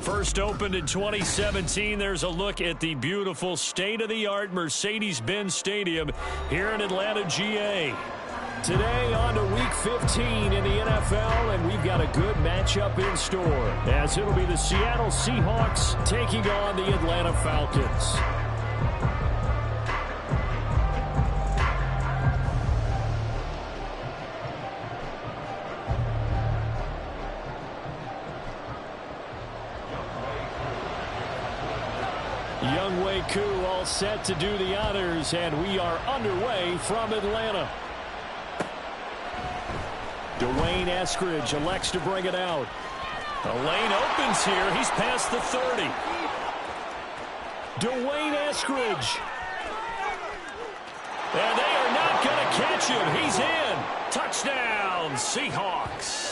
First opened in 2017, there's a look at the beautiful state-of-the-art Mercedes-Benz Stadium here in Atlanta, GA. Today on to Week 15 in the NFL, and we've got a good matchup in store, as it'll be the Seattle Seahawks taking on the Atlanta Falcons. Young Wei Koo all set to do the honors, and we are underway from Atlanta. Dwayne Eskridge elects to bring it out. The lane opens here. He's past the 30. Dwayne Eskridge. And they are not going to catch him. He's in. Touchdown, Seahawks.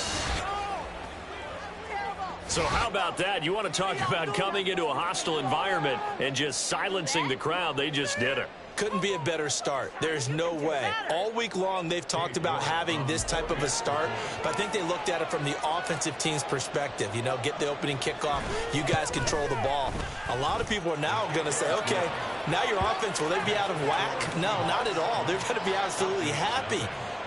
So how about that? You want to talk about coming into a hostile environment and just silencing the crowd. They just did it. Couldn't be a better start. There's no way. All week long, they've talked about having this type of a start, but I think they looked at it from the offensive team's perspective. You know, get the opening kickoff. You guys control the ball. A lot of people are now going to say, okay, now your offense, will they be out of whack? No, not at all. They're going to be absolutely happy.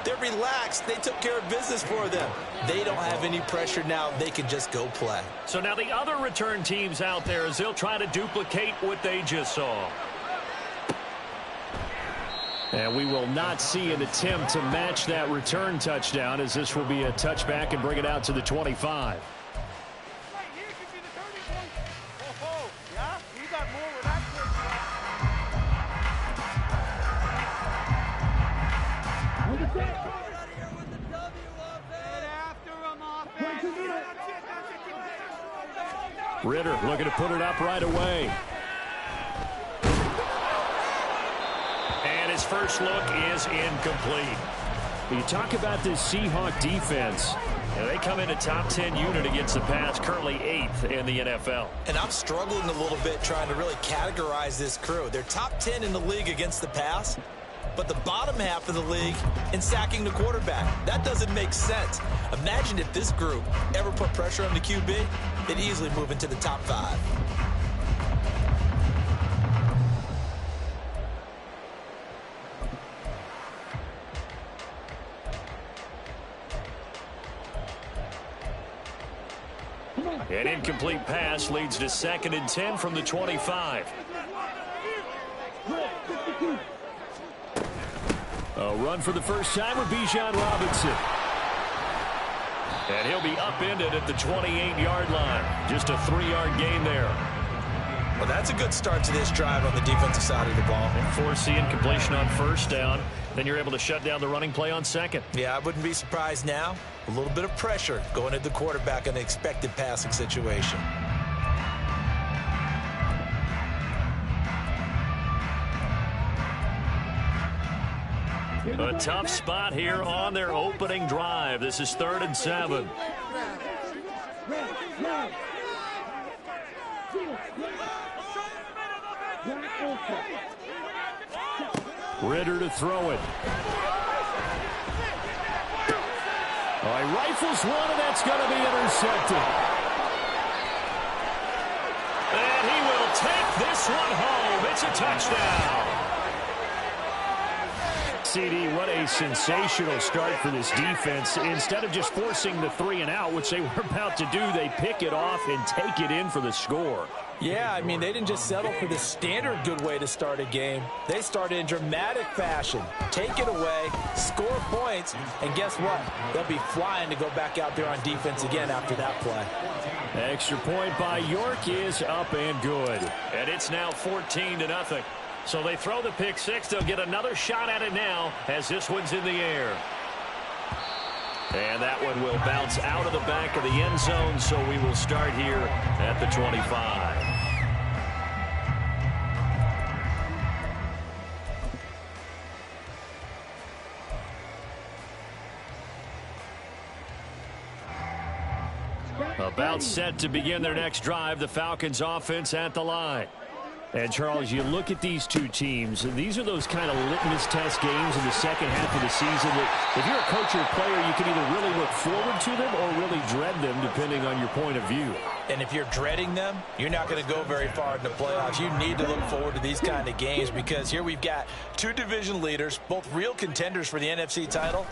They're relaxed. They took care of business for them. They don't have any pressure now. They can just go play. So now the other return teams out there, as they'll try to duplicate what they just saw. And we will not see an attempt to match that return touchdown, as this will be a touchback and bring it out to the 25. Ritter looking to put it up right away. And his first look is incomplete. You talk about this Seahawk defense. They come in a top 10 unit against the pass, currently 8th in the NFL. And I'm struggling a little bit trying to really categorize this crew. They're top 10 in the league against the pass, but the bottom half of the league in sacking the quarterback. That doesn't make sense. Imagine if this group ever put pressure on the QB, they'd easily move into the top 5. An incomplete pass leads to 2nd and 10 from the 25. A run for the first time with Bijan Robinson. And he'll be upended at the 28-yard line. Just a 3-yard gain there. Well, that's a good start to this drive on the defensive side of the ball. And force the incompletion on first down. Then you're able to shut down the running play on 2nd. Yeah, I wouldn't be surprised now. A little bit of pressure going at the quarterback in an expected passing situation. A tough spot here on their opening drive. This is 3rd and 7. Ritter to throw it. He rifles one, and that's going to be intercepted. And he will take this one home. It's a touchdown. CD, what a sensational start for this defense. Instead of just forcing the 3 and out, which they were about to do, they pick it off and take it in for the score. Yeah, I mean, they didn't just settle for the standard good way to start a game. They started in dramatic fashion. Take it away, score points, and guess what? They'll be flying to go back out there on defense again after that play. Extra point by York is up and good. And it's now 14-0. So they throw the pick 6. They'll get another shot at it now as this one's in the air. And that one will bounce out of the back of the end zone, so we will start here at the 25. About set to begin their next drive, the Falcons offense at the line. And, Charles, you look at these two teams, these are those kind of litmus test games in the second half of the season that if you're a coach or a player, you can either really look forward to them or really dread them, depending on your point of view. And if you're dreading them, you're not going to go very far in the playoffs. You need to look forward to these kind of games because here we've got two division leaders, both real contenders for the NFC title.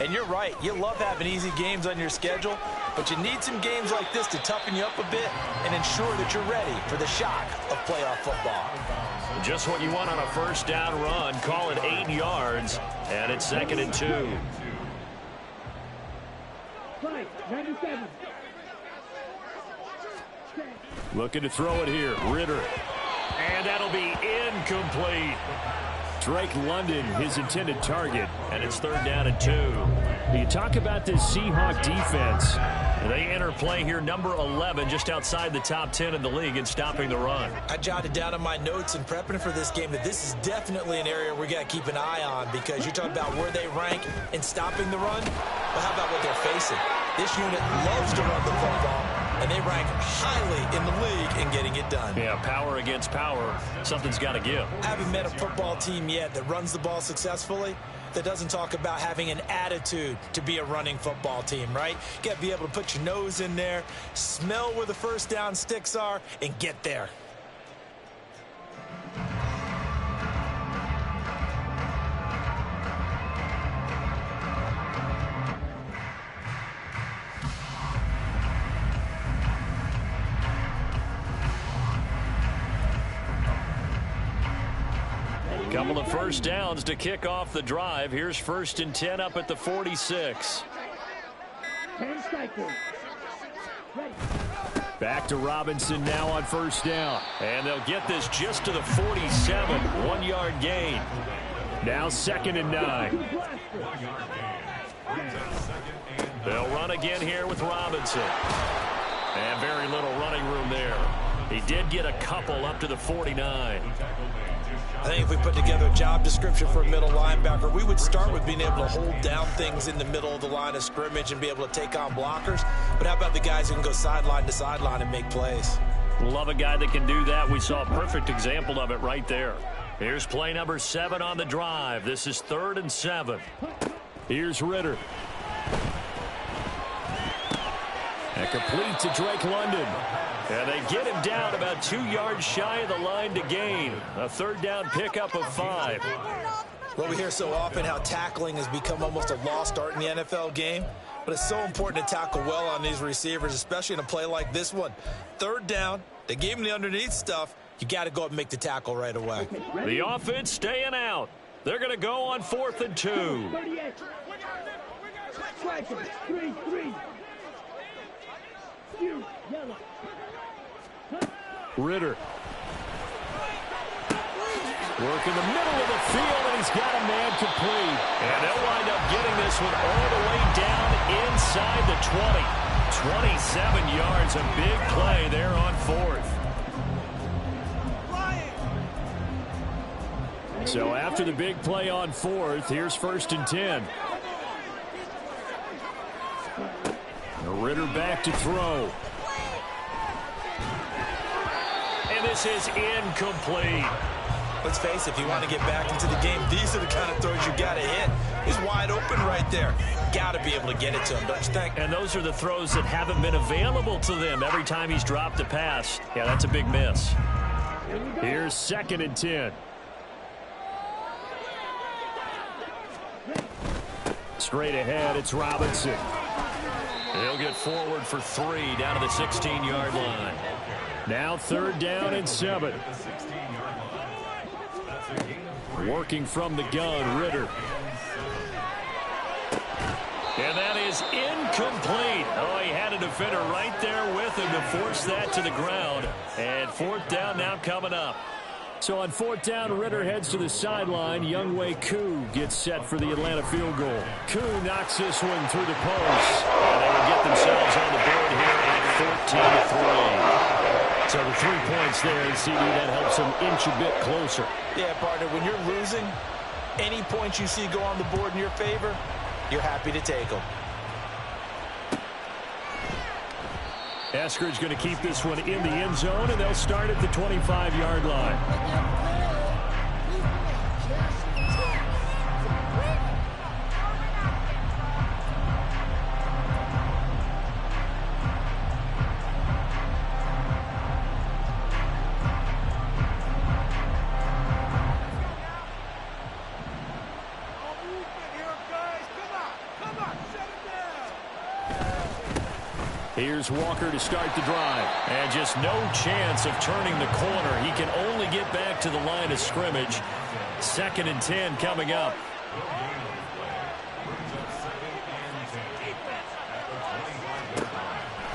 And you're right, you love having easy games on your schedule, but you need some games like this to toughen you up a bit and ensure that you're ready for the shock of playoff football. Just what you want on a first down run. Call it 8 yards, and it's 2nd and 2. Looking to throw it here. Ritter. And that'll be incomplete. Drake London, his intended target, and it's 3rd down and 2. You talk about this Seahawk defense. They enter play here, number 11, just outside the top 10 in the league in stopping the run. I jotted down in my notes in prepping for this game that this is definitely an area we got to keep an eye on because you're talking about where they rank in stopping the run. But how about what they're facing? This unit loves to run the football, and they rank highly in the league in getting it done. Yeah, power against power. Something's got to give. I haven't met a football team yet that runs the ball successfully that doesn't talk about having an attitude to be a running football team, right? You got to be able to put your nose in there, smell where the first down sticks are, and get there. Couple of first downs to kick off the drive. Here's 1st and 10 up at the 46. Back to Robinson now on 1st down. And they'll get this just to the 47. 1-yard gain. Now 2nd and 9. They'll run again here with Robinson. And very little running room there. He did get a couple up to the 49. I think if we put together a job description for a middle linebacker, we would start with being able to hold down things in the middle of the line of scrimmage and be able to take on blockers. But how about the guys who can go sideline to sideline and make plays? Love a guy that can do that. We saw a perfect example of it right there. Here's play number 7 on the drive. This is 3rd and 7. Here's Ritter. And complete to Drake London. And they get him down about 2 yards shy of the line to gain. A 3rd down pickup of 5. Well, we hear so often how tackling has become almost a lost art in the NFL game. But it's so important to tackle well on these receivers, especially in a play like this one. 3rd down, they gave him the underneath stuff. You got to go up and make the tackle right away. The offense staying out. They're going to go on 4th and 2. Ritter. Work in the middle of the field, and he's got a man complete. And they'll wind up getting this one all the way down inside the 20. 27 yards, a big play there on 4th. So after the big play on 4th, here's 1st and 10. Ritter back to throw. And this is incomplete. Let's face it, if you want to get back into the game, these are the kind of throws you got to hit. He's wide open right there. Got to be able to get it to him, don't you think? And those are the throws that haven't been available to them every time he's dropped a pass. Yeah, that's a big miss. Here's 2nd and 10. Straight ahead, it's Robinson. He'll get forward for 3 down to the 16-yard line. Now 3rd down and 7. Working from the gun, Ritter. And that is incomplete. Oh, he had a defender right there with him to force that to the ground. And 4th down now coming up. So on 4th down, Ritter heads to the sideline. Younghoe Koo gets set for the Atlanta field goal. Koo knocks this one through the post. And they will get themselves on the board here at 14-3. So the 3 points there, and CD, that helps them inch a bit closer. Yeah, partner, when you're losing, any points you see go on the board in your favor, you're happy to take them. Eskridge going to keep this one in the end zone, and they'll start at the 25-yard line. Here's Walker to start the drive. And just no chance of turning the corner. He can only get back to the line of scrimmage. 2nd and 10 coming up.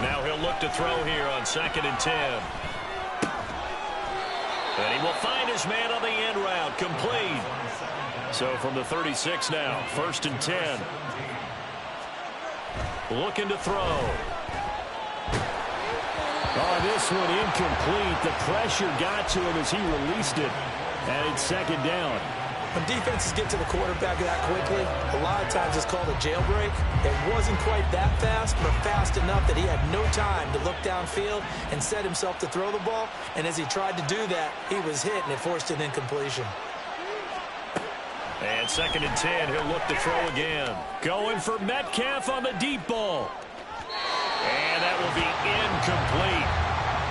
Now he'll look to throw here on 2nd and 10. And he will find his man on the end route. Complete. So from the 36 now, 1st and 10. Looking to throw. Oh, this one incomplete. The pressure got to him as he released it. And it's 2nd down. When defenses get to the quarterback that quickly, a lot of times it's called a jailbreak. It wasn't quite that fast, but fast enough that he had no time to look downfield and set himself to throw the ball. And as he tried to do that, he was hit, and it forced an incompletion. And 2nd and 10, he'll look to throw again. Going for Metcalf on the deep ball. And that will be incomplete.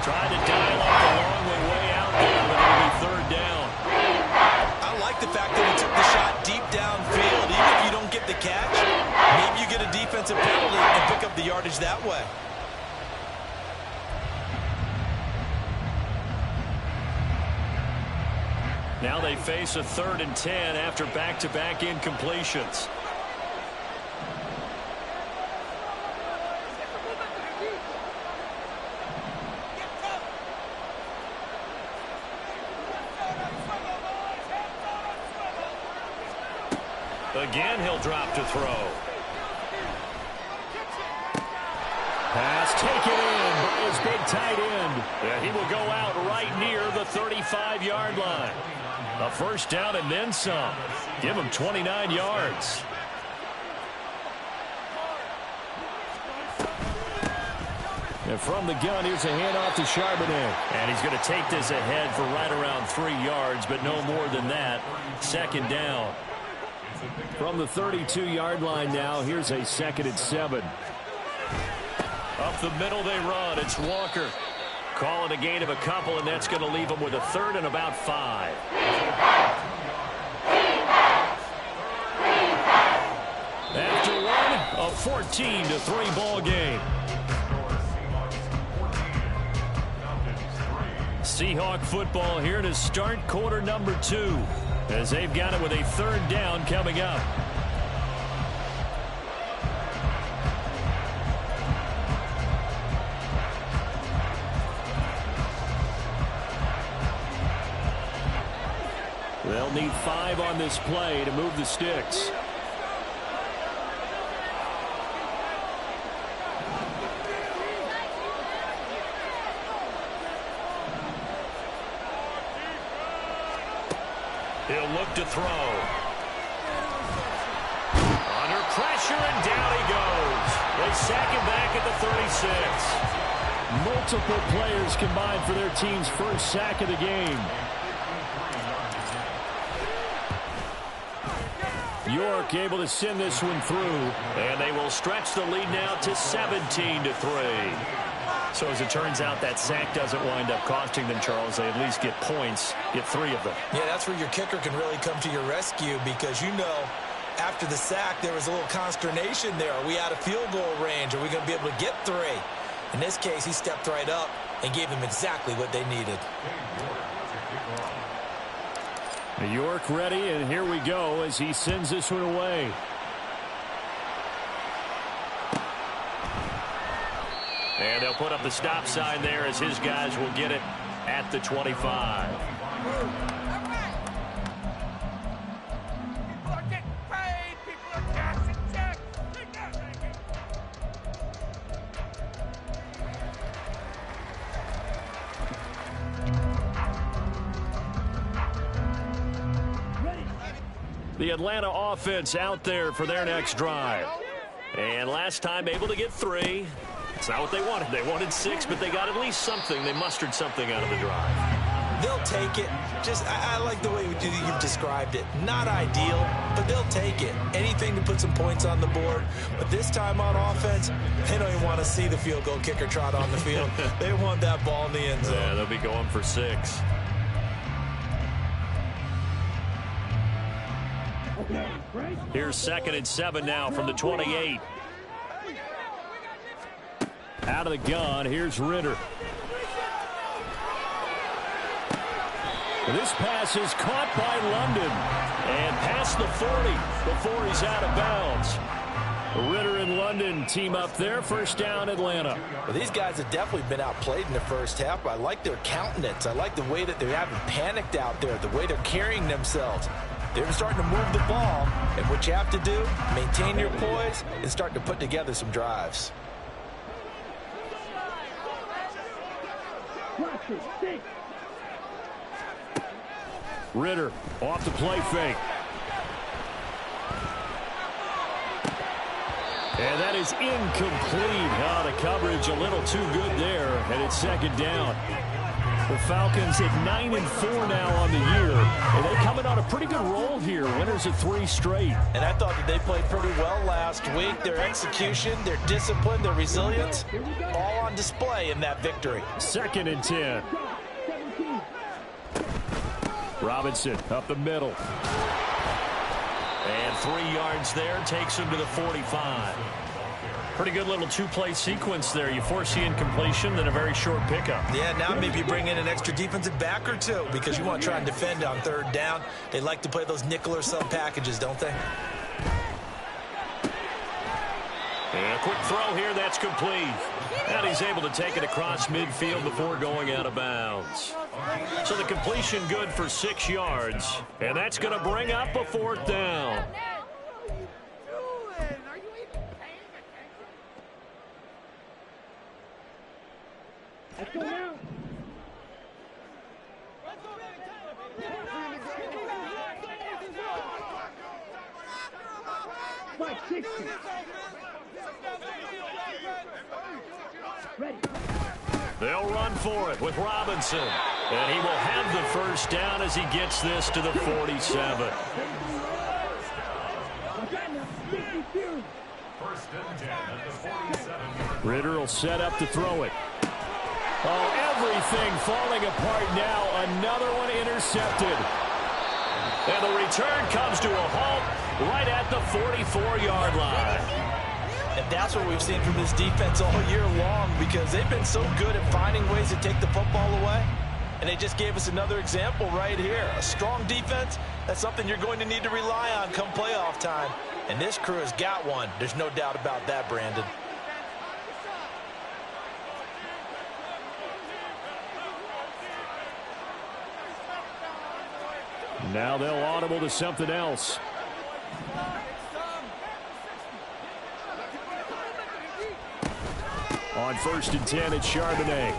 Tried to dial up the long way out there, but it'll be 3rd down. I like the fact that he took the shot deep downfield. Even if you don't get the catch, maybe you get a defensive penalty and pick up the yardage that way. Now they face a 3rd and 10 after back-to-back incompletions. Again, he'll drop to throw. Pass taken in by his big tight end. And he will go out right near the 35-yard line. A 1st down and then some. Give him 29 yards. And from the gun, here's a handoff to Charbonnet. And he's going to take this ahead for right around 3 yards, but no more than that. 2nd down. From the 32-yard line now, here's a 2nd and 7. Up the middle they run. It's Walker. Calling a gain of a couple, and that's going to leave them with a 3rd and about 5. After one, a 14-3 ball game. Seahawk football here to start quarter number 2. As they've got it with a 3rd down coming up. They'll need 5 on this play to move the sticks. He'll look to throw. Under pressure, and down he goes. They sack him back at the 36. Multiple players combined for their team's first sack of the game. York able to send this one through. And they will stretch the lead now to 17-3. So as it turns out, that sack doesn't wind up costing them, Charles. They at least get points, get 3 of them. Yeah, that's where your kicker can really come to your rescue because, you know, after the sack, there was a little consternation there. Are we out of field goal range? Are we going to be able to get 3? In this case, he stepped right up and gave them exactly what they needed. York ready, and here we go as he sends this one away. And they'll put up the stop sign there as his guys will get it at the 25. The Atlanta offense out there for their next drive. And last time able to get 3. It's not what they wanted. They wanted 6, but they got at least something. They mustered something out of the drive. They'll take it. I like the way you've described it. Not ideal, but they'll take it. Anything to put some points on the board. But this time on offense, they don't even want to see the field goal kicker trot on the field. They want that ball in the end zone. Yeah, they'll be going for 6. Here's 2nd and 7 now from the 28. Out of the gun, here's Ritter. This pass is caught by London and past the 40 before he's out of bounds. Ritter and London team up there. First down, Atlanta. Well, these guys have definitely been outplayed in the first half. I like their countenance. I like the way that they haven't panicked out there, the way they're carrying themselves. They're starting to move the ball, and what you have to do, maintain your poise and start to put together some drives. Ritter off the play fake. And that is incomplete. The coverage a little too good there, and it's 2nd down. The Falcons at 9-4 now on the year, and they're coming on a pretty good roll here. Winners of 3 straight. And I thought that they played pretty well last week. Their execution, their discipline, their resilience, all on display in that victory. 2nd and 10. Robinson up the middle. And 3 yards there, takes him to the 45. Pretty good little 2-play sequence there. You force the incompletion, then a very short pickup. Yeah, now maybe you bring in an extra defensive back or 2 because you want to try and defend on 3rd down. They like to play those nickel or sub packages, don't they? And a quick throw here, that's complete. And he's able to take it across midfield before going out of bounds. So the completion good for 6 yards. And that's going to bring up a 4th down. Let's go now. Mike, 60. Ready. They'll run for it with Robinson. And he will have the first down as he gets this to the 47. Ritter will set up to throw it. Oh, everything falling apart now. Another one intercepted. And the return comes to a halt right at the 44-yard line. And that's what we've seen from this defense all year long because they've been so good at finding ways to take the football away. And they just gave us another example right here. A strong defense, that's something you're going to need to rely on come playoff time. And this crew has got one. There's no doubt about that, Brandon. Now they'll audible to something else. On 1st and 10, it's Charbonnet.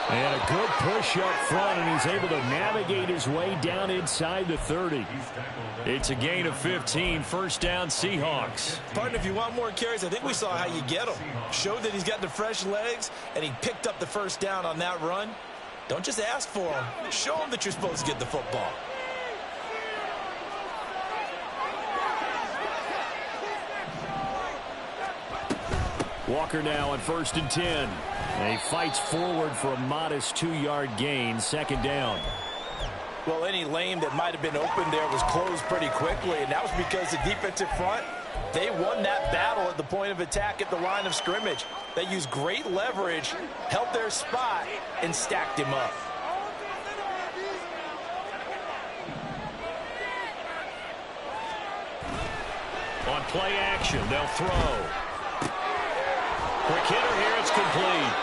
And a good push up front, and he's able to navigate his way down inside the 30. It's a gain of 15, 1st down Seahawks. Partner, if you want more carries, I think we saw how you get them. Showed that he's got the fresh legs, and he picked up the first down on that run. Don't just ask for them. Show them that you're supposed to get the football. Walker now on 1st and 10. And he fights forward for a modest 2-yard gain, 2nd down. Well, any lane that might have been open there was closed pretty quickly, and that was because the defensive front, they won that battle at the point of attack at the line of scrimmage. They used great leverage, held their spot, and stacked him up. On play action, they'll throw. Quick hitter here, it's complete.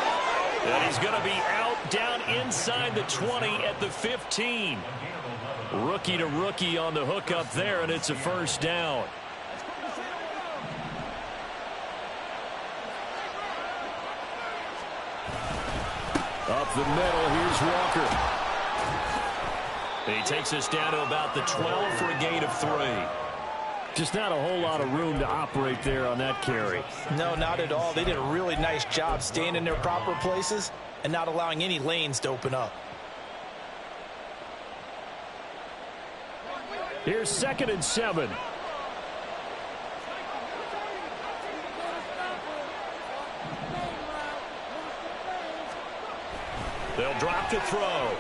And he's going to be out down inside the 20 at the 15. Rookie to rookie on the hook up there, and it's a 1st down. Up the middle, here's Walker. He takes us down to about the 12 for a gain of 3. Just not a whole lot of room to operate there on that carry. No, not at all. They did a really nice job staying in their proper places and not allowing any lanes to open up. Here's 2nd and 7. They'll drop to throw.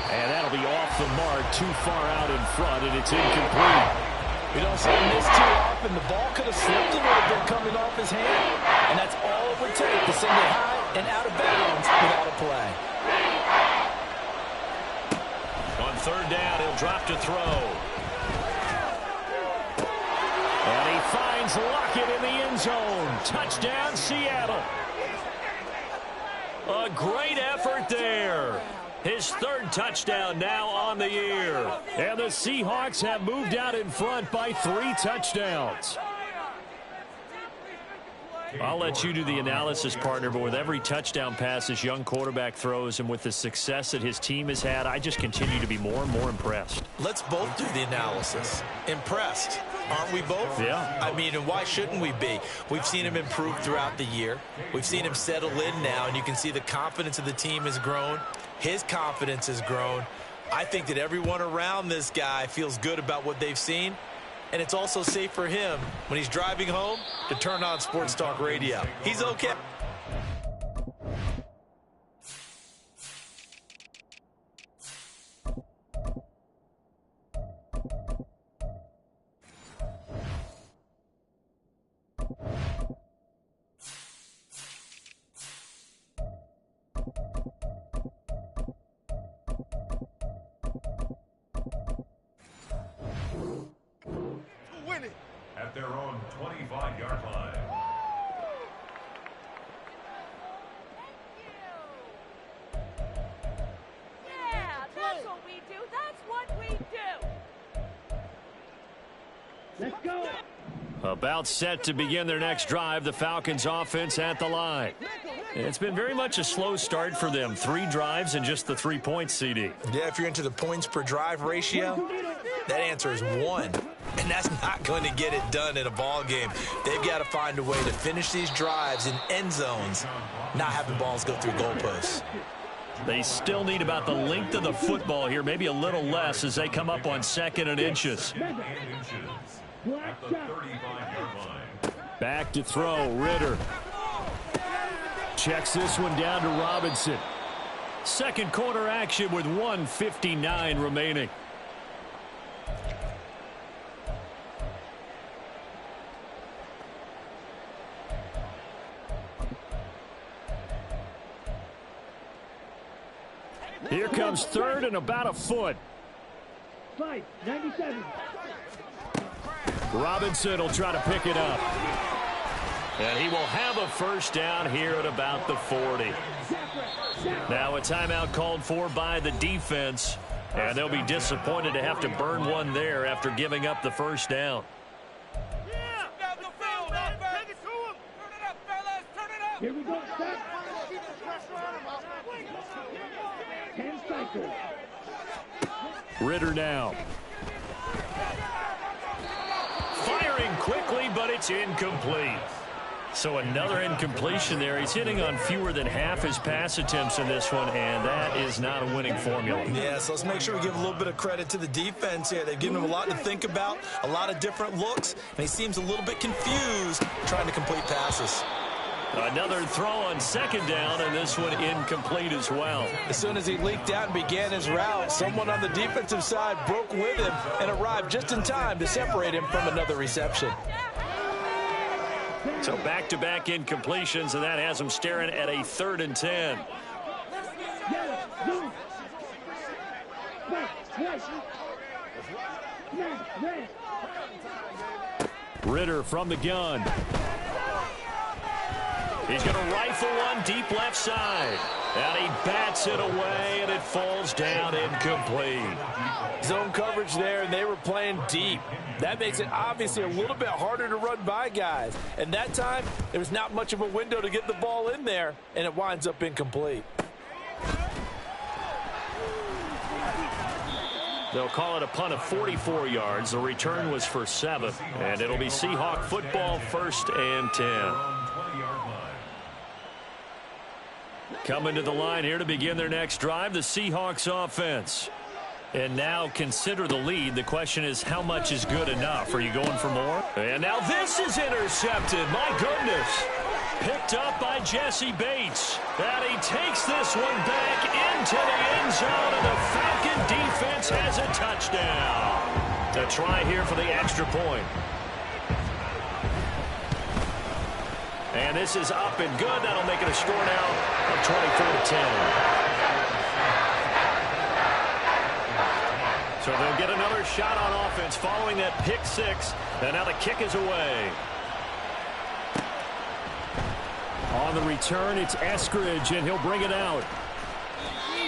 And that'll be off the mark, too far out in front, and it's incomplete. We don't see him miss too often. The ball could have slipped a little bit coming off his hand, and that's all it would take to send it high and out of bounds without a play. On 3rd down, he'll drop to throw. And he finds Lockett in the end zone. Touchdown, Seattle. A great effort there. His 3rd touchdown now on the year. And the Seahawks have moved out in front by 3 touchdowns. I'll let you do the analysis, partner, but with every touchdown pass this young quarterback throws and with the success that his team has had, I just continue to be more and more impressed. Let's both do the analysis. Impressed. Aren't we both? Yeah. I mean, and why shouldn't we be? We've seen him improve throughout the year. We've seen him settle in now, and you can see the confidence of the team has grown. His confidence has grown. I think that everyone around this guy feels good about what they've seen. And it's also safe for him when he's driving home to turn on Sports Talk Radio. He's okay. At their own 25-yard line. Yeah, that's what we do. That's what we do. Let's go. About set to begin their next drive, the Falcons offense at the line. It's been very much a slow start for them. 3 drives and just the 3 points, CD. Yeah, if you're into the points per drive ratio, that answer is 1. And that's not going to get it done in a ball game. They've got to find a way to finish these drives in end zones, not having balls go through goalposts. They still need about the length of the football here, maybe a little less as they come up on 2nd and inches. At the 35-yard line. Back to throw, Ritter. Checks this one down to Robinson. Second quarter action with 1:59 remaining. Here comes 3rd and about a foot. 97. Robinson will try to pick it up. And he will have a first down here at about the 40. Now a timeout called for by the defense. And they'll be disappointed to have to burn one there after giving up the first down. Here we go. Stop. 10 cycles. Ritter now. Firing quickly, but it's incomplete. So another incompletion there. He's hitting on fewer than half his pass attempts in this one, and that is not a winning formula. Yeah, so let's make sure we give a little bit of credit to the defense here. They've given him a lot to think about, a lot of different looks, and he seems a little bit confused trying to complete passes. Another throw on 2nd down, and this one incomplete as well. As soon as he leaked out and began his route, someone on the defensive side broke with him and arrived just in time to separate him from another reception. So back-to-back incompletions, and that has him staring at a 3rd and 10. Ritter from the gun. He's going to rifle one deep left side. And he bats it away, and it falls down incomplete. Zone coverage there, and they were playing deep. That makes it obviously a little bit harder to run by guys. And that time, there was not much of a window to get the ball in there, and it winds up incomplete. They'll call it a punt of 44 yards. The return was for 7. And it'll be Seahawk football, 1st and 10. Coming to the line here to begin their next drive, the Seahawks offense. And now consider the lead. The question is, how much is good enough? Are you going for more? And now this is intercepted. My goodness. Picked up by Jesse Bates. And he takes this one back into the end zone, and the Falcon defense has a touchdown. A try here for the extra point. And this is up and good. That'll make it a score now of 24-10. So they'll get another shot on offense following that pick 6. And now the kick is away. On the return, it's Eskridge, and he'll bring it out.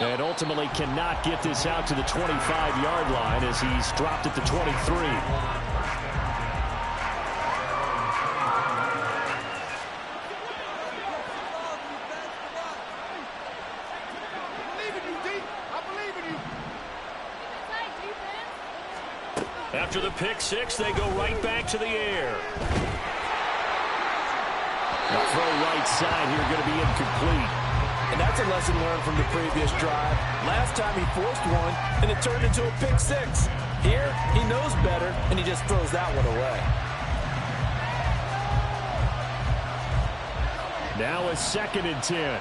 And ultimately cannot get this out to the 25-yard line as he's dropped at the 23. After the pick 6, they go right back to the air. The throw right side here going to be incomplete. And that's a lesson learned from the previous drive. Last time he forced one, and it turned into a pick 6. Here, he knows better, and he just throws that one away. Now a 2nd and 10.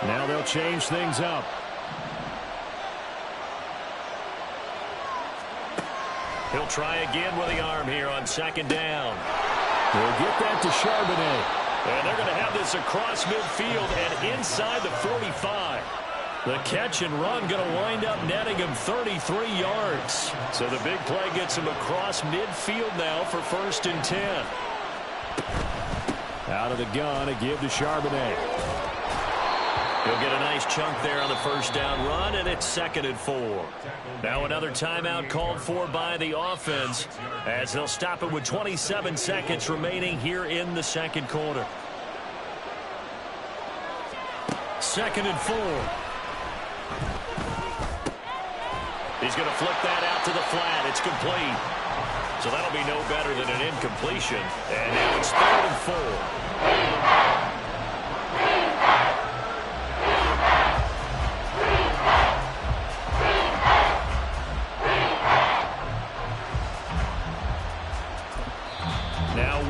Now they'll change things up. He'll try again with the arm here on 2nd down. They'll get that to Charbonnet. And they're going to have this across midfield and inside the 45. The catch and run going to wind up netting him 33 yards. So the big play gets him across midfield now for 1st and 10. Out of the gun, a give to Charbonnet. He'll get a nice chunk there on the 1st down run, and it's 2nd and 4. Now another timeout called for by the offense as they'll stop it with 27 seconds remaining here in the 2nd quarter. 2nd and 4. He's going to flip that out to the flat. It's complete. So that'll be no better than an incompletion. And now it's 3rd and 4.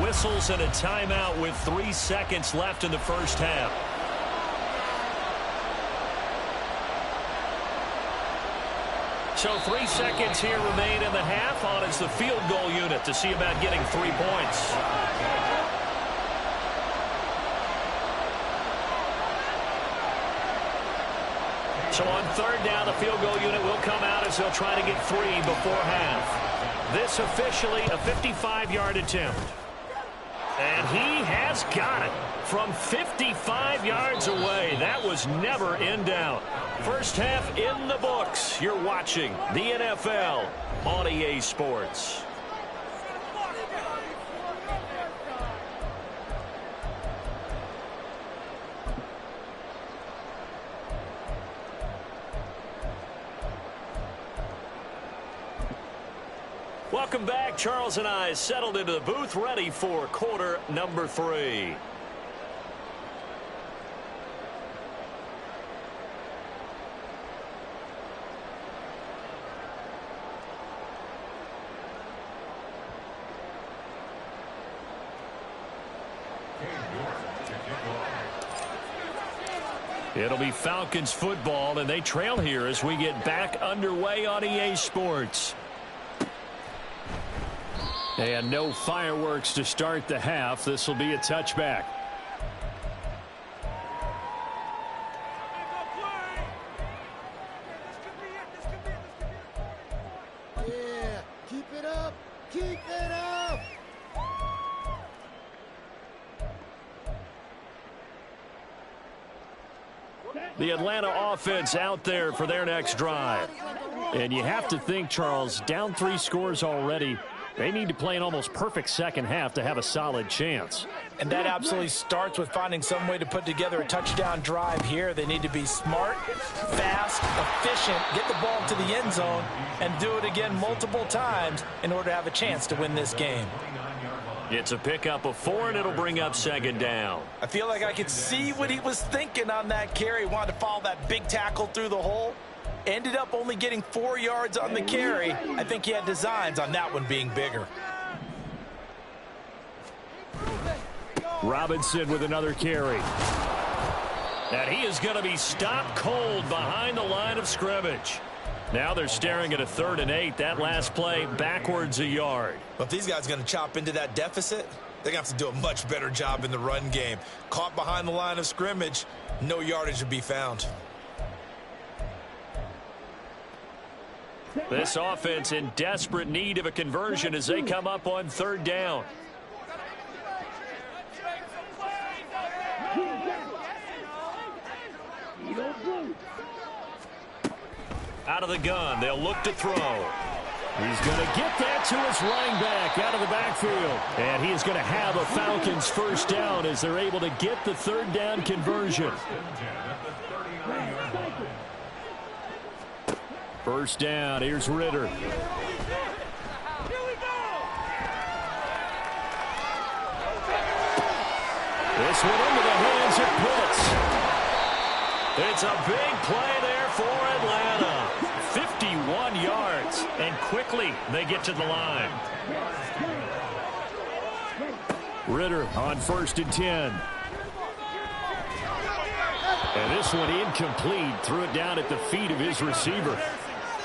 Whistles and a timeout with 3 seconds left in the 1st half. So 3 seconds here remain in the half. On is the field goal unit to see about getting 3 points. So on 3rd down, the field goal unit will come out as they'll try to get 3 before half. This officially a 55-yard attempt. And he has got it from 55 yards away. That was never in doubt. 1st half in the books. You're watching the NFL on EA Sports. Welcome back. Charles and I settled into the booth, ready for quarter number 3. It'll be Falcons football, and they trail here as we get back underway on EA Sports. And no fireworks to start the half. This will be a touchback. Yeah, keep it up. Keep it up. The Atlanta offense out there for their next drive. And you have to think, Charles, down 3 scores already. They need to play an almost perfect second half to have a solid chance. And that absolutely starts with finding some way to put together a touchdown drive here. They need to be smart, fast, efficient, get the ball to the end zone, and do it again multiple times in order to have a chance to win this game. It's a pickup of 4, and it'll bring up second down. I feel like I could see what he was thinking on that carry. Wanted to follow that big tackle through the hole. Ended up only getting 4 yards on the carry. I think he had designs on that one being bigger. Robinson with another carry. And he is going to be stopped cold behind the line of scrimmage. Now they're staring at a 3rd and 8. That last play backwards a yard. But if these guys are going to chop into that deficit, they're going to have to do a much better job in the run game. Caught behind the line of scrimmage, no yardage to be found. This offense in desperate need of a conversion as they come up on 3rd down. Out of the gun, they'll look to throw. He's going to get that to his running back out of the backfield. And he is going to have a Falcons first down as they're able to get the 3rd down conversion. First down, here's Ritter. This one into the hands of Pitts. It's a big play there for Atlanta. 51 yards, and quickly they get to the line. Ritter on 1st and 10. And this one incomplete. Threw it down at the feet of his receiver.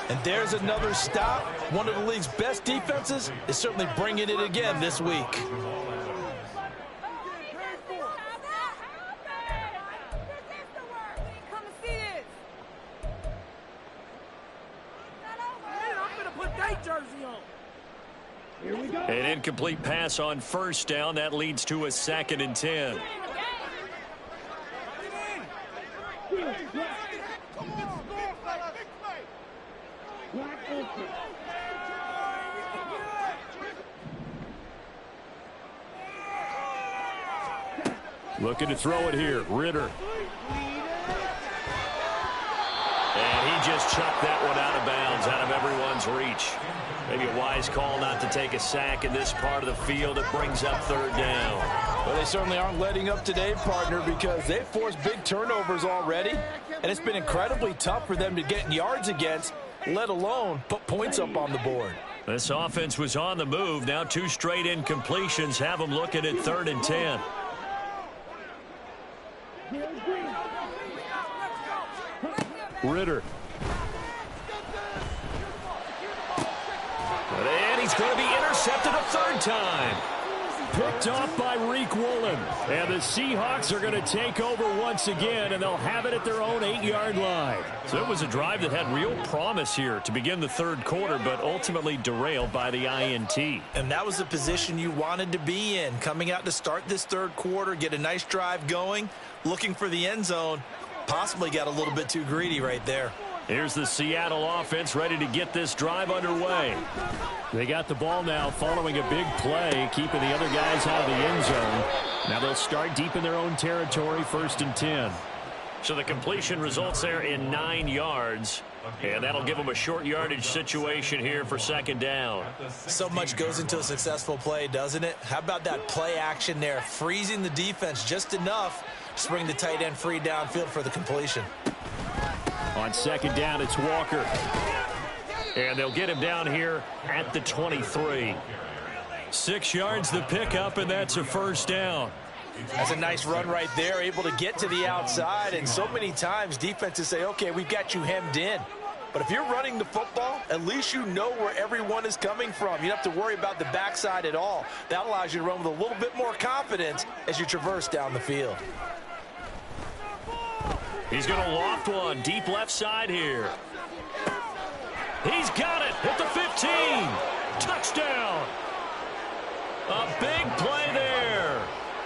And there's another stop. One of the league's best defenses is certainly bringing it again this week. An incomplete pass on 1st down. That leads to a 2nd and 10. Looking to throw it here. Ritter. And he just chucked that one out of bounds, out of everyone's reach. Maybe a wise call not to take a sack in this part of the field. It brings up 3rd down. Well, they certainly aren't letting up today, partner, because they've forced big turnovers already, and it's been incredibly tough for them to get yards against, let alone put points up on the board. This offense was on the move. Now 2 straight incompletions have them looking at 3rd and 10. Ritter. And he's going to be intercepted a 3rd time. Picked off by Reek Woolen. And the Seahawks are going to take over once again, and they'll have it at their own 8-yard line. So it was a drive that had real promise here to begin the 3rd quarter, but ultimately derailed by the INT. And that was the position you wanted to be in, coming out to start this 3rd quarter, get a nice drive going, looking for the end zone. Possibly got a little bit too greedy right there. Here's the Seattle offense ready to get this drive underway. They got the ball now following a big play, keeping the other guys out of the end zone. Now they'll start deep in their own territory, 1st and 10. So the completion results there in 9 yards. And that'll give them a short yardage situation here for 2nd down. So much goes into a successful play, doesn't it? How about that play action there, freezing the defense just enough to bring the tight end free downfield for the completion. On 2nd down, it's Walker. And they'll get him down here at the 23. 6 yards the pickup, and that's a 1st down. That's a nice run right there, able to get to the outside. And so many times defenses say, okay, we've got you hemmed in. But if you're running the football, at least you know where everyone is coming from. You don't have to worry about the backside at all. That allows you to run with a little bit more confidence as you traverse down the field. He's going to loft one deep left side here. He's got it at the 15. Touchdown. A big play there.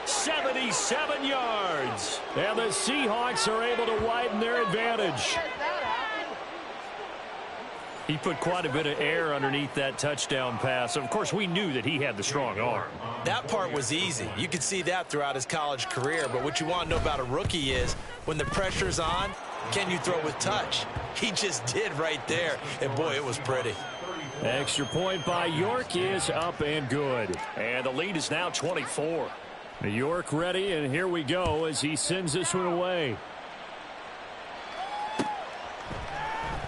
77 yards. And the Seahawks are able to widen their advantage. He put quite a bit of air underneath that touchdown pass. Of course, we knew that he had the strong arm. That part was easy. You could see that throughout his college career. But what you want to know about a rookie is when the pressure's on, can you throw with touch? He just did right there. And, boy, it was pretty. Extra point by York is up and good. And the lead is now 24. York ready, and here we go as he sends this one away.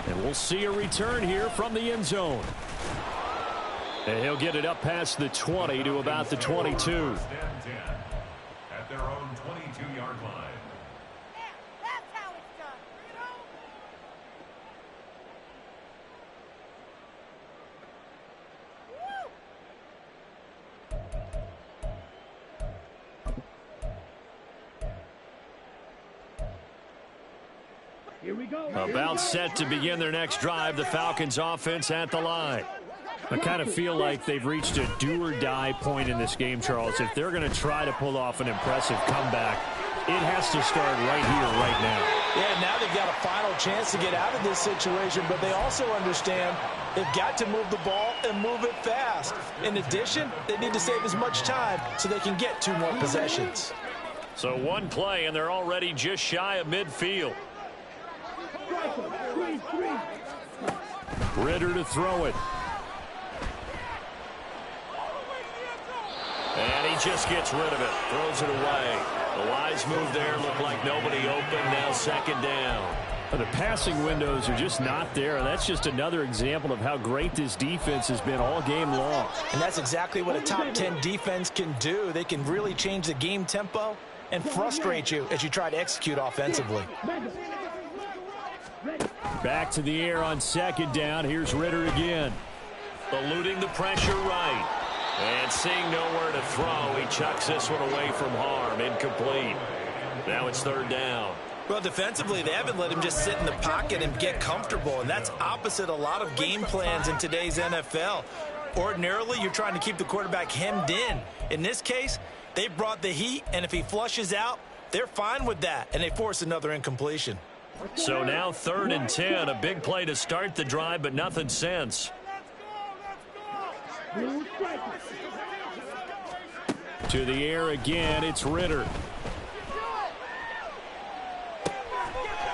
And we'll see a return here from the end zone. And he'll get it up past the 20 to about the 22. At their own 22-yard line. That's how it's done. Here we go. About set to begin their next drive, the Falcons offense at the line. I kind of feel like they've reached a do-or-die point in this game, Charles. If they're going to try to pull off an impressive comeback, it has to start right here, right now. Yeah, now they've got a final chance to get out of this situation, but they also understand they've got to move the ball and move it fast. In addition, they need to save as much time so they can get 2 more possessions. So one play, and they're already just shy of midfield. Ritter to throw it. And he just gets rid of it. Throws it away. The wise move there. Looked like nobody open. Now second down. The passing windows are just not there. And that's just another example of how great this defense has been all game long. And that's exactly what a top 10 defense can do. They can really change the game tempo and frustrate you as you try to execute offensively. Back to the air on second down. Here's Ritter again. Eluding the pressure right. And seeing nowhere to throw, he chucks this one away from harm. Incomplete. Now it's third down. Well, defensively, they haven't let him just sit in the pocket and get comfortable, and that's opposite a lot of game plans in today's NFL. Ordinarily, you're trying to keep the quarterback hemmed in. In this case, they brought the heat, and if he flushes out, they're fine with that, and they force another incompletion. So now 3rd and 10, a big play to start the drive, but nothing since. To the air again, it's Ritter.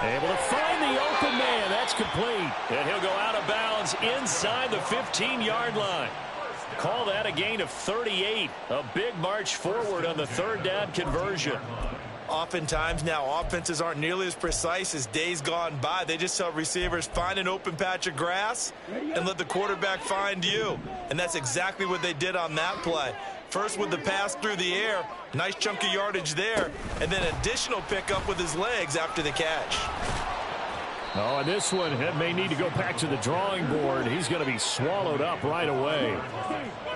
Able to find the open man. That's complete. And he'll go out of bounds inside the 15-yard line. Call that a gain of 38. A big march forward on the 3rd down conversion. Oftentimes now offenses aren't nearly as precise as days gone by. They just tell receivers, find an open patch of grass and let the quarterback find you. And that's exactly what they did on that play. First with the pass through the air, nice chunk of yardage there, and then additional pickup with his legs after the catch. Oh, and this one may need to go back to the drawing board. He's going to be swallowed up right away.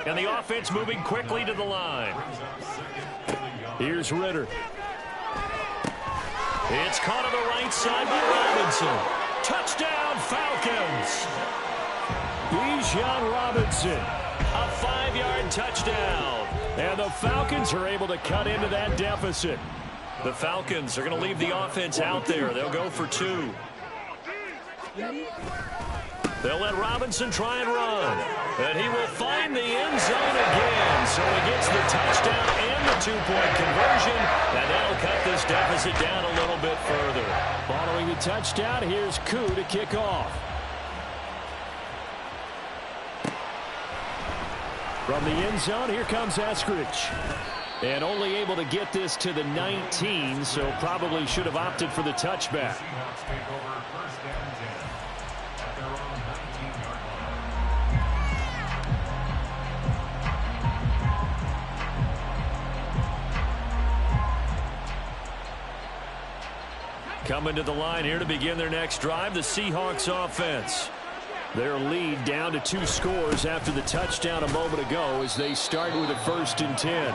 And the offense moving quickly to the line. Here's Ritter. It's caught on the right side by Robinson. Touchdown, Falcons. Bijan Robinson, a 5-yard touchdown. And the Falcons are able to cut into that deficit. The Falcons are going to leave the offense out there. They'll go for 2. They'll let Robinson try and run. And he will find the end zone again. So he gets the touchdown and the 2-point conversion. And that'll cut this deficit down a little bit further. Following the touchdown, here's Koo to kick off. From the end zone, here comes Eskridge. And only able to get this to the 19, so probably should have opted for the touchback. Coming to the line here to begin their next drive, the Seahawks offense. Their lead down to 2 scores after the touchdown a moment ago as they start with a 1st and 10.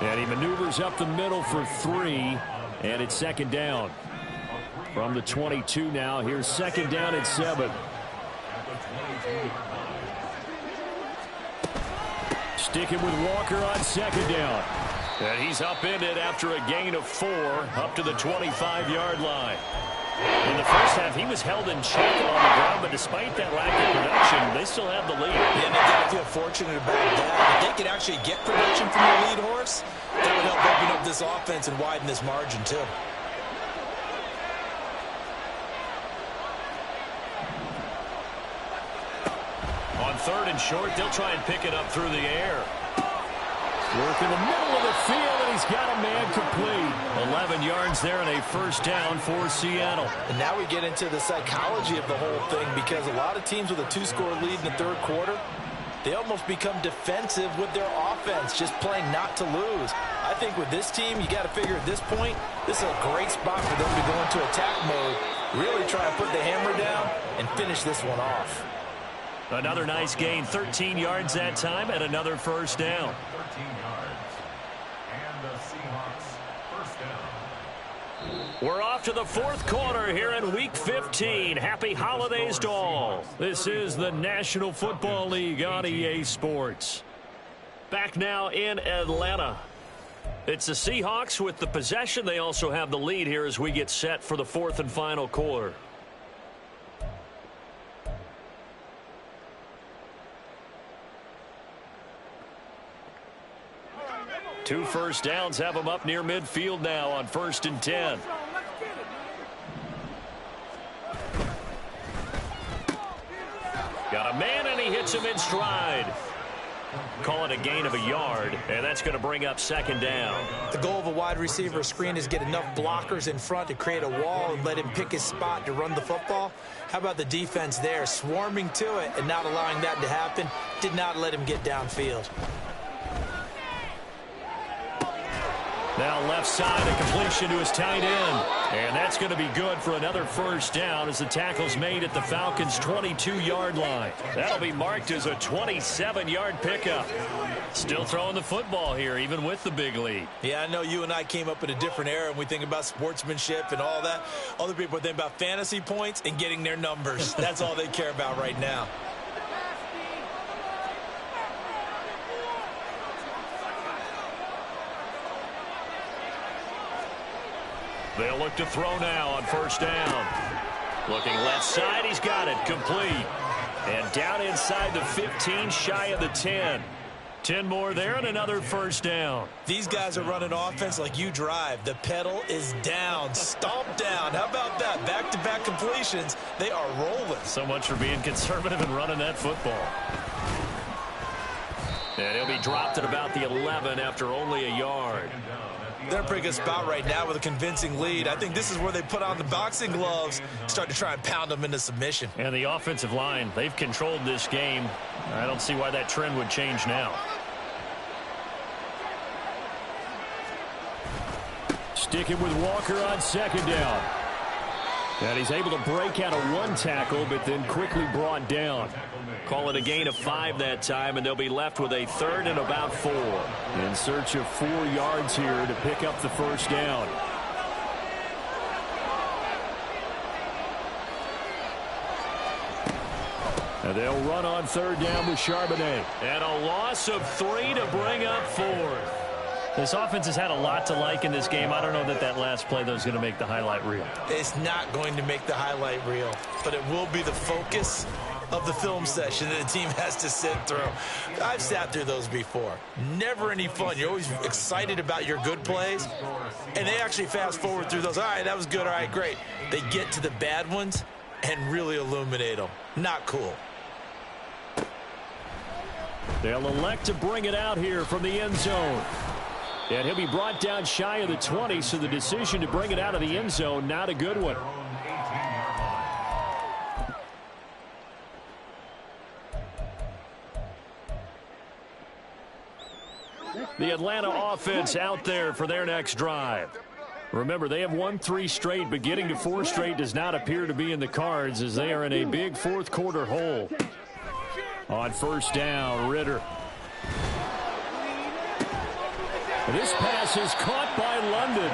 And he maneuvers up the middle for 3, and it's second down. From the 22 now, here's second down and 7. Sticking with Walker on second down. And he's upended after a gain of 4 up to the 25-yard line. In the first half, he was held in check on the ground, but despite that lack of production, they still have the lead. Yeah, and they got to feel fortunate about that. If they could actually get production from the lead horse, that would help open up this offense and widen this margin, too. On 3rd and short, they'll try and pick it up through the air. Work in the middle of the field, and he's got a man complete. 11 yards there and a first down for Seattle. And now we get into the psychology of the whole thing, because a lot of teams with a 2-score lead in the third quarter, they almost become defensive with their offense, just playing not to lose. I think with this team, you got to figure at this point, this is a great spot for them to go into attack mode, really try and put the hammer down and finish this one off. Another nice gain, 13 yards that time, and another first down. 13 yards. And the Seahawks first down. We're off to the fourth quarter here in Week 15. Happy holidays to all. This is the National Football League on EA Sports. Back now in Atlanta. It's the Seahawks with the possession. They also have the lead here as we get set for the fourth and final quarter. Two first downs have them up near midfield now on 1st and 10. Got a man, and he hits him in stride. Call it a gain of a yard, and that's going to bring up 2nd down. The goal of a wide receiver screen is get enough blockers in front to create a wall and let him pick his spot to run the football. How about the defense there, swarming to it and not allowing that to happen? Did not let him get downfield. Now left side, a completion to his tight end. And that's going to be good for another first down as the tackle's made at the Falcons' 22-yard line. That'll be marked as a 27-yard pickup. Still throwing the football here, even with the big lead. Yeah, I know you and I came up in a different era, and we think about sportsmanship and all that. Other people think about fantasy points and getting their numbers. That's all they care about right now. They'll look to throw now on 1st down. Looking left side, he's got it, complete. And down inside the 15, shy of the 10. 10 more there and another first down. These guys are running offense like you drive. The pedal is down, stomp down. How about that? Back-to-back completions. They are rolling. So much for being conservative and running that football. And he'll be dropped at about the 11 after only a yard. They're in a pretty good spot right now with a convincing lead. I think this is where they put on the boxing gloves, start to try and pound them into submission. And the offensive line, they've controlled this game. I don't see why that trend would change now. Sticking with Walker on 2nd down. And he's able to break out of one tackle, but then quickly brought down. Call it a gain of 5 that time, and they'll be left with a 3rd and about 4. In search of 4 yards here to pick up the first down. And they'll run on 3rd down with Charbonnet. And a loss of 3 to bring up 4th. This offense has had a lot to like in this game. I don't know that that last play, though, is going to make the highlight reel. It's not going to make the highlight reel, but it will be the focus of the film session that a team has to sit through. I've sat through those before. Never any fun. You're always excited about your good plays, and they actually fast forward through those. All right, that was good. All right, great. They get to the bad ones and really illuminate them. Not cool. They'll elect to bring it out here from the end zone. And he'll be brought down shy of the 20, so the decision to bring it out of the end zone, not a good one. The Atlanta offense out there for their next drive. Remember, they have won 3 straight, but getting to 4 straight does not appear to be in the cards as they are in a big fourth quarter hole. On 1st down, Ritter. This pass is caught by London.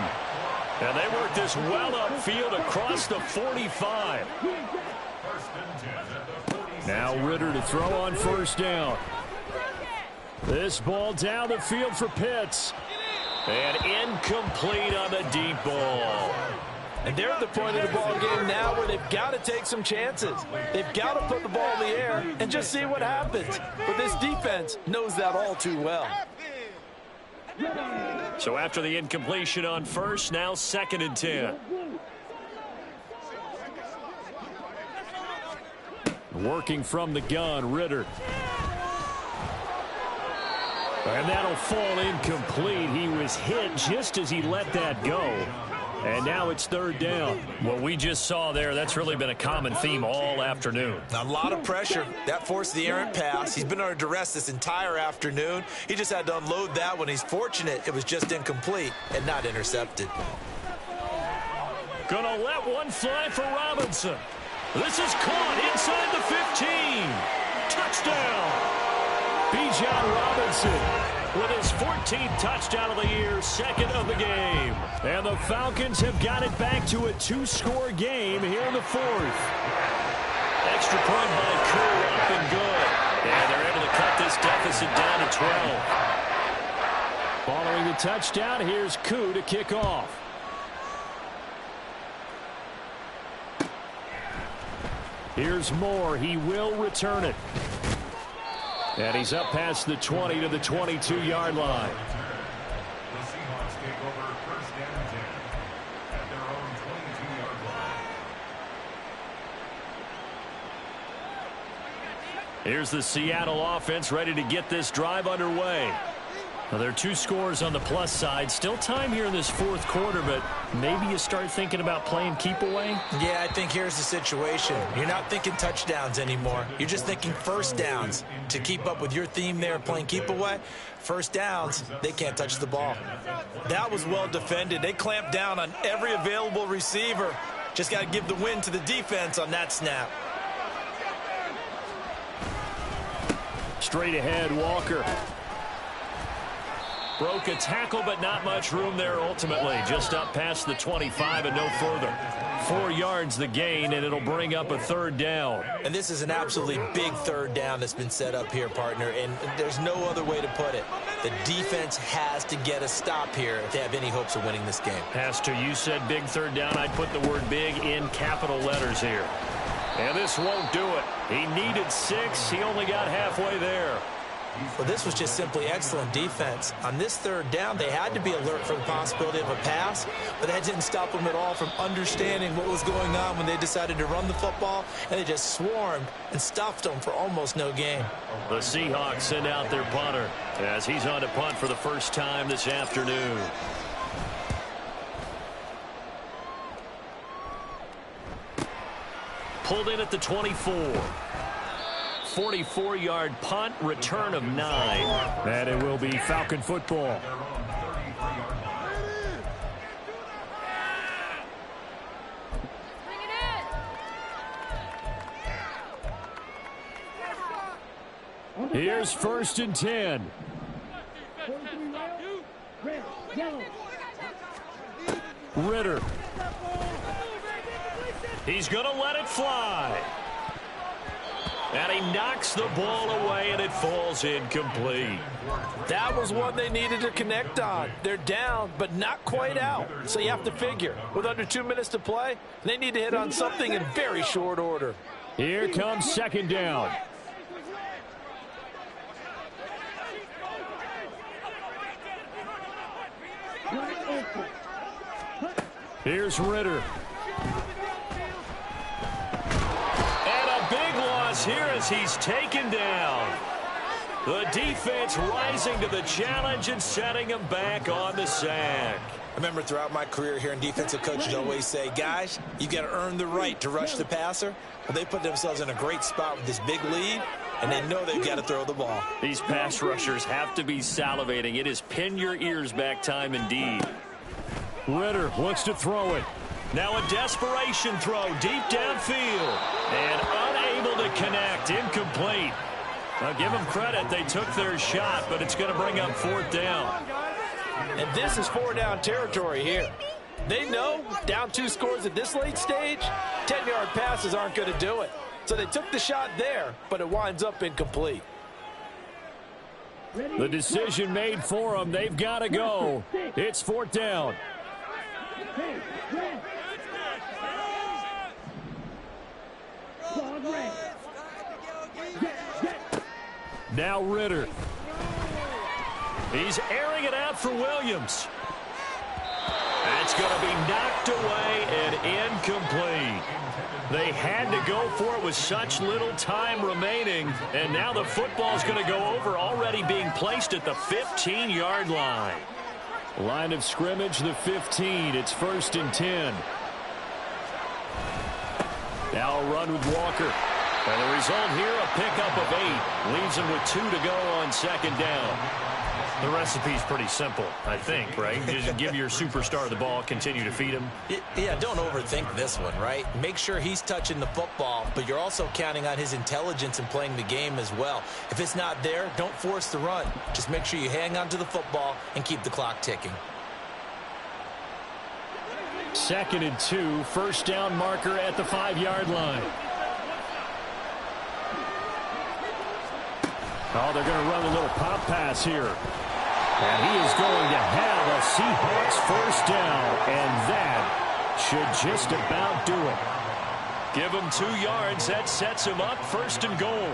And they work this well upfield across the 45. Now Ritter to throw on 1st down. This ball down the field for Pitts. And incomplete on the deep ball. And they're at the point of the ball game now where they've got to take some chances. They've got to put the ball in the air and just see what happens. But this defense knows that all too well. So after the incompletion on first, now 2nd and 10. Working from the gun, Ritter. And that'll fall incomplete. He was hit just as he let that go. And now it's 3rd down. What we just saw there, that's really been a common theme all afternoon. A lot of pressure. That forced the errant pass. He's been under duress this entire afternoon. He just had to unload that one. He's fortunate it was just incomplete and not intercepted. Gonna let one fly for Robinson. This is caught inside the 15. Touchdown. Bijan Robinson with his 14th touchdown of the year, 2nd of the game. And the Falcons have got it back to a 2-score game here in the 4th. Extra point by Koo, up and good. And they're able to cut this deficit down to 12. Following the touchdown, here's Koo to kick off. Here's Moore. He will return it. And he's up past the 20 to the 22-yard line. The Seahawks take over 1st down and 10 at their own 22-yard line. Here's the Seattle offense ready to get this drive underway. Well, there are 2 scores on the plus side. Still time here in this 4th quarter, but maybe you start thinking about playing keep away? Yeah, I think here's the situation. You're not thinking touchdowns anymore. You're just thinking 1st downs. To keep up with your theme there, playing keep away, 1st downs, they can't touch the ball. That was well defended. They clamped down on every available receiver. Just got to give the win to the defense on that snap. Straight ahead, Walker. Broke a tackle, but not much room there ultimately. Just up past the 25 and no further. 4 yards the gain, and it'll bring up a 3rd down. And this is an absolutely big 3rd down that's been set up here, partner, and there's no other way to put it. The defense has to get a stop here if they have any hopes of winning this game. Pastor, you said big 3rd down. I'd put the word big in capital letters here. And this won't do it. He needed 6. He only got halfway there. Well, this was just simply excellent defense. On this 3rd down, they had to be alert for the possibility of a pass, but that didn't stop them at all from understanding what was going on when they decided to run the football, and they just swarmed and stuffed them for almost no gain. The Seahawks send out their punter as he's on to punt for the first time this afternoon. Pulled in at the 24. 44-yard punt, return of 9. And it will be Falcon football. Here's 1st and 10. Ritter. He's going to let it fly. And he knocks the ball away, and it falls incomplete. That was one they needed to connect on. They're down, but not quite out. So you have to figure, with under 2 minutes to play, they need to hit on something in very short order. Here comes 2nd down. Here's Ritter. Here as he's taken down. The defense rising to the challenge and setting him back on the sack. I remember throughout my career here in defensive coaches always say, guys, you got to earn the right to rush the passer. Well, they put themselves in a great spot with this big lead, and they know they've got to throw the ball. These pass rushers have to be salivating. It is pin your ears back time indeed. Ritter wants to throw it. Now a desperation throw deep downfield. And unable to connect. Incomplete. I'll give them credit. They took their shot, but it's going to bring up 4th down. And this is 4-down territory here. They know down 2 scores at this late stage, 10-yard passes aren't going to do it. So they took the shot there, but it winds up incomplete. The decision made for them. They've got to go. It's 4th down. Now Ritter. He's airing it out for Williams. That's going to be knocked away and incomplete. They had to go for it with such little time remaining, and now the football's going to go over, already being placed at the 15-yard line. Line of scrimmage, the 15. It's 1st and 10. Now a run with Walker. And the result here, a pickup of 8. Leaves him with 2 to go on 2nd down. The recipe's pretty simple, I think, right? Just give your superstar the ball, continue to feed him. Yeah, don't overthink this one, right? Make sure he's touching the football, but you're also counting on his intelligence in playing the game as well. If it's not there, don't force the run. Just make sure you hang on to the football and keep the clock ticking. 2nd and 2, 1st down marker at the 5-yard line. Oh, they're going to run a little pop pass here. And he is going to have a Seahawks 1st down, and that should just about do it. Give him 2 yards. That sets him up 1st and goal.